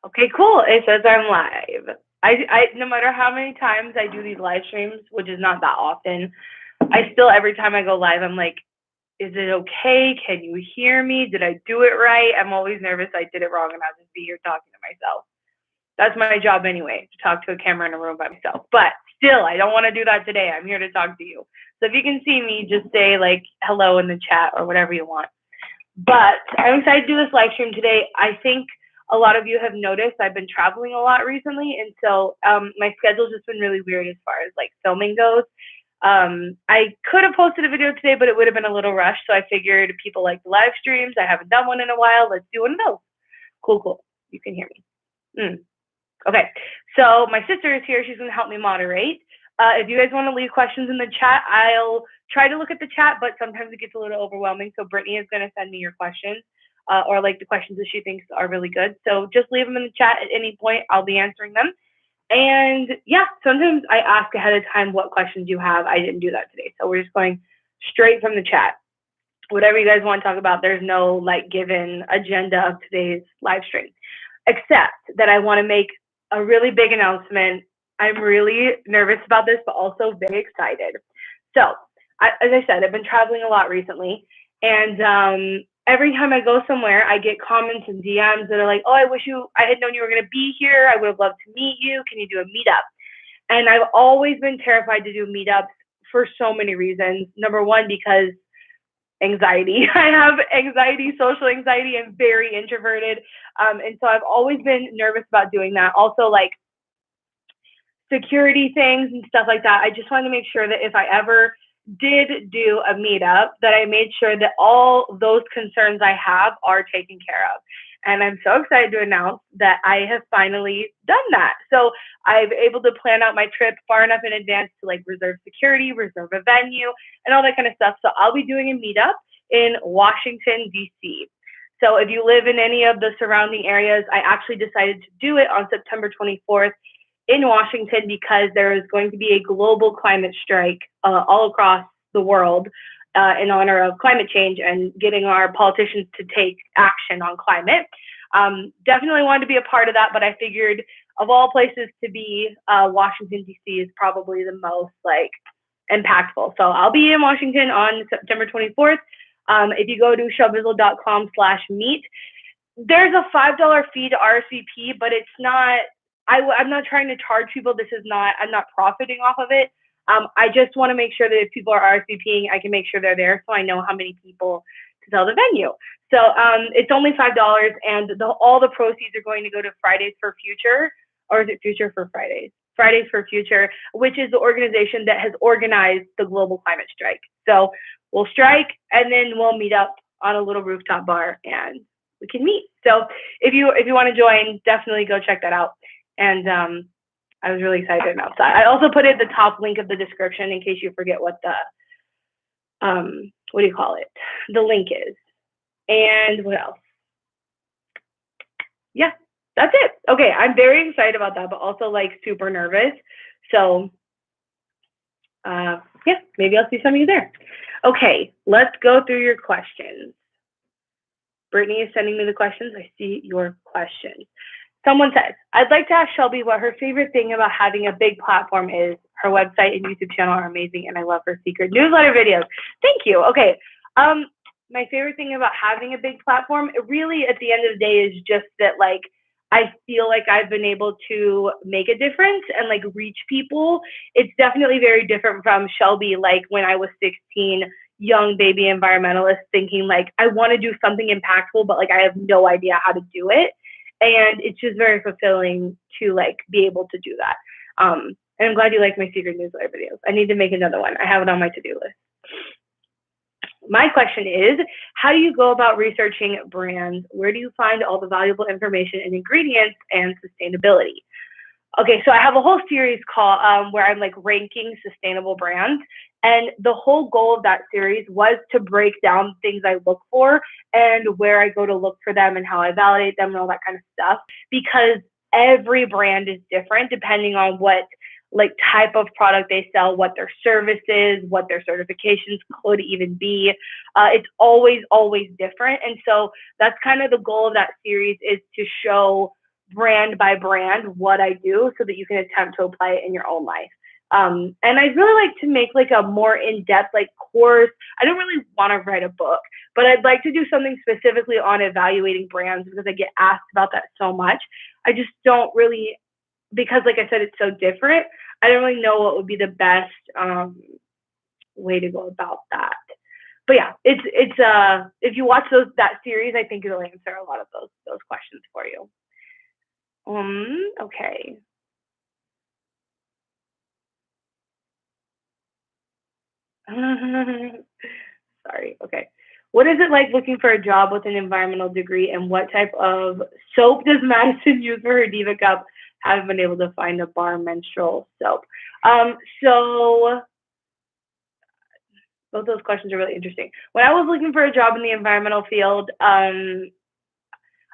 Okay, cool. It says I'm live. I no matter how many times I do these live streams, which is not that often, I still every time I go live, I'm like, is it okay? Can you hear me? Did I do it right? I'm always nervous I did it wrong and I'll just be here talking to myself. That's my job anyway, to talk to a camera in a room by myself. But still, I don't want to do that today. I'm here to talk to you. So if you can see me, just say like hello in the chat or whatever you want. But I'm excited to do this live stream today. I think a lot of you have noticed I've been traveling a lot recently, and so my schedule's just been really weird as far as like filming goes. I could have posted a video today, but it would have been a little rushed. So I figured people like the live streams. I haven't done one in a while. Let's do one of those. Cool, cool. You can hear me. Okay, so my sister is here. She's going to help me moderate. If you guys want to leave questions in the chat, I'll try to look at the chat, but sometimes it gets a little overwhelming. So Brittany is going to send me your questions or like the questions that she thinks are really good. So just leave them in the chat at any point. I'll be answering them. And yeah, sometimes I ask ahead of time what questions you have. I didn't do that today. So we're just going straight from the chat. Whatever you guys want to talk about, there's no like given agenda of today's live stream, except that I want to make a really big announcement. I'm really nervous about this, but also very excited. So, as I said, I've been traveling a lot recently, and every time I go somewhere, I get comments and DMs that are like, "Oh, I wish I had known you were going to be here. I would have loved to meet you. Can you do a meetup?" And I've always been terrified to do meetups for so many reasons. Number one, because anxiety. I have anxiety, social anxiety. I'm very introverted. And so I've always been nervous about doing that. Also, like security things and stuff like that. I just wanted to make sure that if I ever did do a meetup, that I made sure that all those concerns I have are taken care of. And I'm so excited to announce that I have finally done that. So I've able to plan out my trip far enough in advance to like reserve security, reserve a venue, and all that kind of stuff. So I'll be doing a meetup in Washington, D.C. So if you live in any of the surrounding areas, I actually decided to do it on September 24th in Washington because there is going to be a global climate strike all across the world in honor of climate change and getting our politicians to take action on climate. Definitely wanted to be a part of that, but I figured of all places to be, Washington, D.C. is probably the most like impactful. So I'll be in Washington on September 24th. If you go to shelbizleee.com/meet, there's a $5 fee to RSVP, but it's not, I'm not trying to charge people. This is not, I'm not profiting off of it. I just want to make sure that if people are RSVPing, I can make sure they're there so I know how many people to tell the venue. So it's only $5, and all the proceeds are going to go to Fridays for Future, or is it Future for Fridays? Fridays for Future, which is the organization that has organized the global climate strike. So we'll strike, and then we'll meet up on a little rooftop bar, and we can meet. So if you want to join, definitely go check that out. And I was really excited to announce that. I also put it at the top link of the description in case you forget what the, what do you call it? The link is. And what else? Yeah, that's it. Okay, I'm very excited about that, but also like super nervous. So yeah, maybe I'll see some of you there. Okay, let's go through your questions. Brittany is sending me the questions. I see your questions. Someone says, I'd like to ask Shelbi what her favorite thing about having a big platform is. Her website and YouTube channel are amazing, and I love her secret newsletter videos. Thank you. Okay. My favorite thing about having a big platform, it really, at the end of the day, is just that, like, I feel like I've been able to make a difference and, like, reach people. It's definitely very different from Shelbi, like, when I was 16, young baby environmentalist, thinking, like, I want to do something impactful, but, like, I have no idea how to do it. And it's just very fulfilling to like be able to do that. And I'm glad you like my secret newsletter videos. I need to make another one. I have it on my to-do list. My question is, how do you go about researching brands? Where do you find all the valuable information and ingredients and sustainability? Okay, so I have a whole series called where I'm like ranking sustainable brands. And the whole goal of that series was to break down things I look for and where I go to look for them and how I validate them and all that kind of stuff. Because every brand is different depending on what like type of product they sell, what their service is, what their certifications could even be. It's always different. And so that's kind of the goal of that series, is to show brand by brand what I do so that you can attempt to apply it in your own life. And I'd really like to make like a more in-depth like course. I don't really want to write a book, but I'd like to do something specifically on evaluating brands because I get asked about that so much. I just don't really, because like I said, it's so different. I don't really know what would be the best way to go about that. But yeah, it's if you watch that series, I think it'll answer a lot of those questions for you. Okay. Sorry. Okay. What is it like looking for a job with an environmental degree, and what type of soap does Madison use for her Diva Cup? Haven't been able to find a bar menstrual soap. So both those questions are really interesting. When I was looking for a job in the environmental field,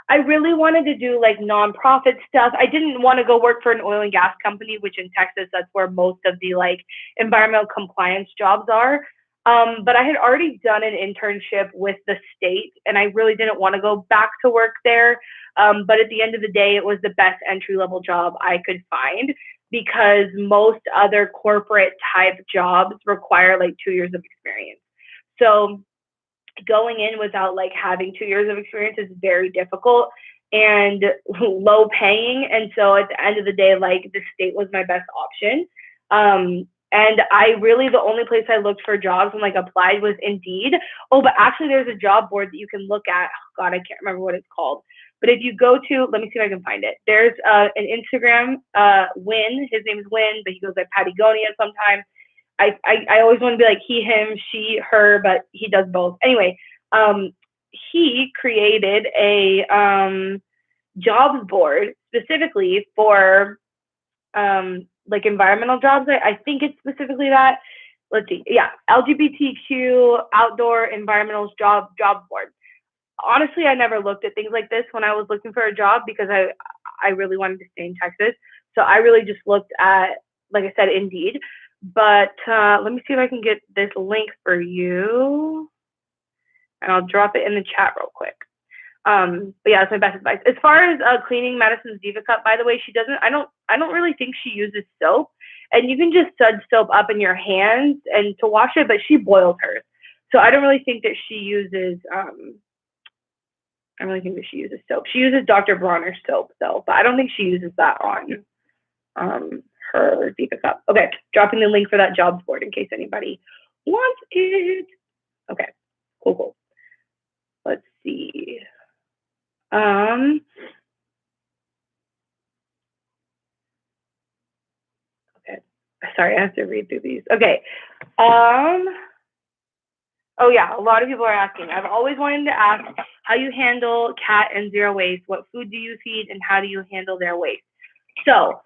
I really wanted to do like nonprofit stuff. I didn't want to go work for an oil and gas company, which in Texas, that's where most of the like environmental compliance jobs are. But I had already done an internship with the state, and I really didn't want to go back to work there. But at the end of the day, it was the best entry level job I could find because most other corporate type jobs require like 2 years of experience. So going in without like having 2 years of experience is very difficult and low paying. And so at the end of the day, like the state was my best option. And I really, the only place I looked for jobs and like applied was Indeed. Oh, but actually there's a job board that you can look at. Oh, God, I can't remember what it's called. But if you go to, let me see if I can find it. There's an Instagram, Win. His name is Win, but he goes by Patagonia sometimes. I always want to be like he, him, she, her, but he does both. Anyway, he created a jobs board specifically for like environmental jobs. I think it's specifically that. Let's see. Yeah, LGBTQ outdoor environmental job board. Honestly, I never looked at things like this when I was looking for a job because I really wanted to stay in Texas. So I really just looked at, like I said, Indeed. But let me see if I can get this link for you, and I'll drop it in the chat real quick. But yeah, that's my best advice. As far as cleaning Madison's Diva Cup, by the way, she doesn't. I don't really think she uses soap, and you can just suds soap up in your hands and to wash it. But she boils hers, so I don't really think that she uses. I don't really think that she uses soap. She uses Dr. Bronner's soap though, but I don't think she uses that on her Diva Cup. Okay, dropping the link for that jobs board in case anybody wants it. Okay, cool. Let's see. Okay, sorry, I have to read through these. Okay. Oh yeah, a lot of people are asking. I've always wanted to ask how you handle cat and zero waste. What food do you feed, and how do you handle their waste? So,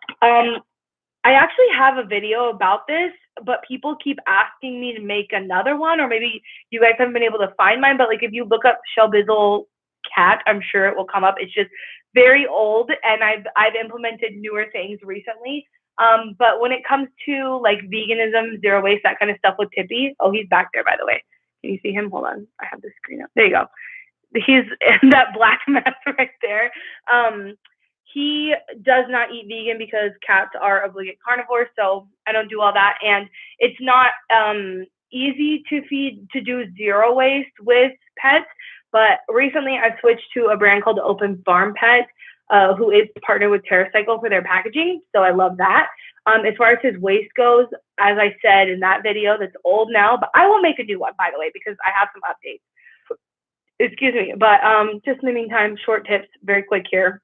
I actually have a video about this, but people keep asking me to make another one, or maybe you guys haven't been able to find mine, but like if you look up Shelbizleee cat, I'm sure it will come up. It's just very old, and I've implemented newer things recently. But when it comes to like veganism, zero waste, that kind of stuff with Tippy, oh, he's back there, by the way. Can you see him? Hold on. I have the screen up. There you go. He's in that black mess right there. He does not eat vegan because cats are obligate carnivores, so I don't do all that. And it's not easy to do zero waste with pets, but recently I've switched to a brand called Open Farm Pet, who is partnered with TerraCycle for their packaging, so I love that. As far as his waste goes, as I said in that video, that's old now, but I will make a new one, by the way, because I have some updates. Excuse me, but just in the meantime, short tips, very quick here.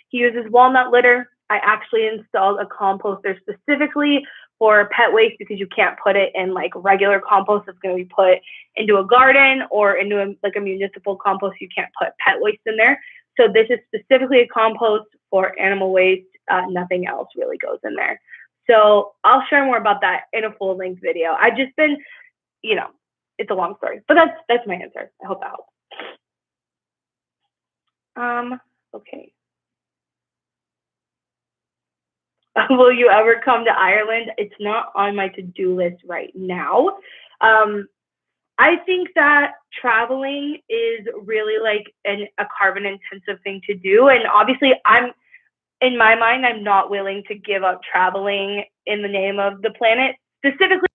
He uses walnut litter. I actually installed a composter specifically for pet waste because you can't put it in like regular compost that's going to be put into a garden or into like a municipal compost. You can't put pet waste in there. So this is specifically a compost for animal waste. Nothing else really goes in there. So I'll share more about that in a full length video. I've just been, it's a long story, but that's my answer. I hope that helps. Okay. Will you ever come to Ireland? It's not on my to-do list right now. I think that traveling is really like a carbon intensive thing to do. And obviously in my mind, I'm not willing to give up traveling in the name of the planet, specifically